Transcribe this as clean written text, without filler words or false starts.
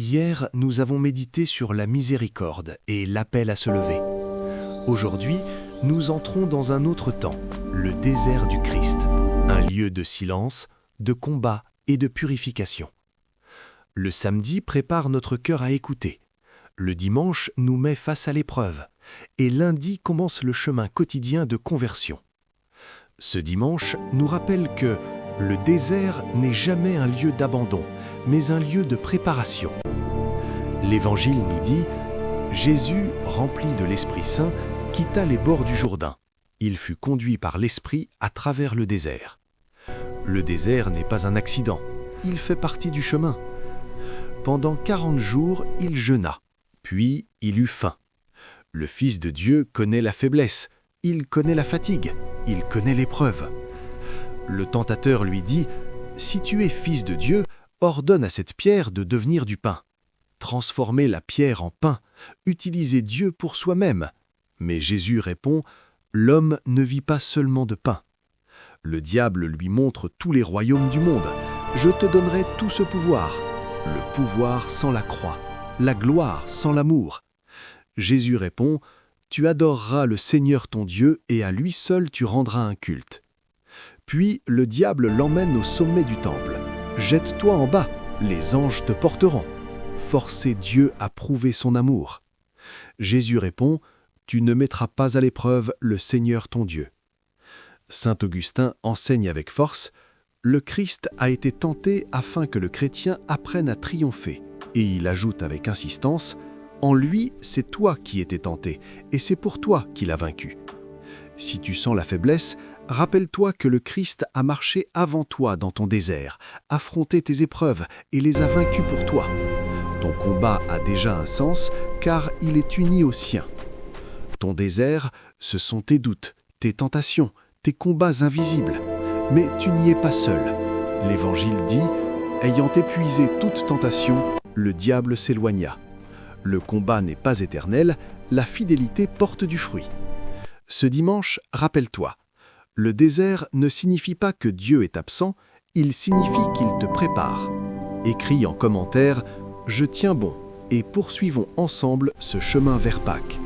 Hier, nous avons médité sur la miséricorde et l'appel à se lever. Aujourd'hui, nous entrons dans un autre temps, le désert du Christ, un lieu de silence, de combat et de purification. Le samedi prépare notre cœur à écouter. Le dimanche nous met face à l'épreuve. Et lundi commence le chemin quotidien de conversion. Ce dimanche nous rappelle que le désert n'est jamais un lieu d'abandon, mais un lieu de préparation. L'Évangile nous dit « Jésus, rempli de l'Esprit Saint, quitta les bords du Jourdain. Il fut conduit par l'Esprit à travers le désert. » Le désert n'est pas un accident, il fait partie du chemin. Pendant 40 jours, il jeûna, puis il eut faim. Le Fils de Dieu connaît la faiblesse, il connaît la fatigue, il connaît l'épreuve. Le tentateur lui dit « Si tu es Fils de Dieu, ordonne à cette pierre de devenir du pain. Transformer la pierre en pain, utiliser Dieu pour soi-même. » Mais Jésus répond « L'homme ne vit pas seulement de pain. » Le diable lui montre tous les royaumes du monde. « Je te donnerai tout ce pouvoir. » Le pouvoir sans la croix, la gloire sans l'amour. Jésus répond « Tu adoreras le Seigneur ton Dieu et à lui seul tu rendras un culte. » Puis le diable l'emmène au sommet du temple. « Jette-toi en bas, les anges te porteront. » Forcer Dieu à prouver son amour. Jésus répond « Tu ne mettras pas à l'épreuve le Seigneur ton Dieu. » Saint Augustin enseigne avec force « Le Christ a été tenté afin que le chrétien apprenne à triompher. » Et il ajoute avec insistance « En lui, c'est toi qui étais tenté, et c'est pour toi qu'il a vaincu. » Si tu sens la faiblesse, rappelle-toi que le Christ a marché avant toi dans ton désert, affronté tes épreuves et les a vaincues pour toi. Ton combat a déjà un sens, car il est uni au sien. Ton désert, ce sont tes doutes, tes tentations, tes combats invisibles. Mais tu n'y es pas seul. L'Évangile dit « Ayant épuisé toute tentation, le diable s'éloigna. » Le combat n'est pas éternel, la fidélité porte du fruit. Ce dimanche, rappelle-toi, le désert ne signifie pas que Dieu est absent, il signifie qu'il te prépare. Écris en commentaire « Je tiens bon » et poursuivons ensemble ce chemin vers Pâques.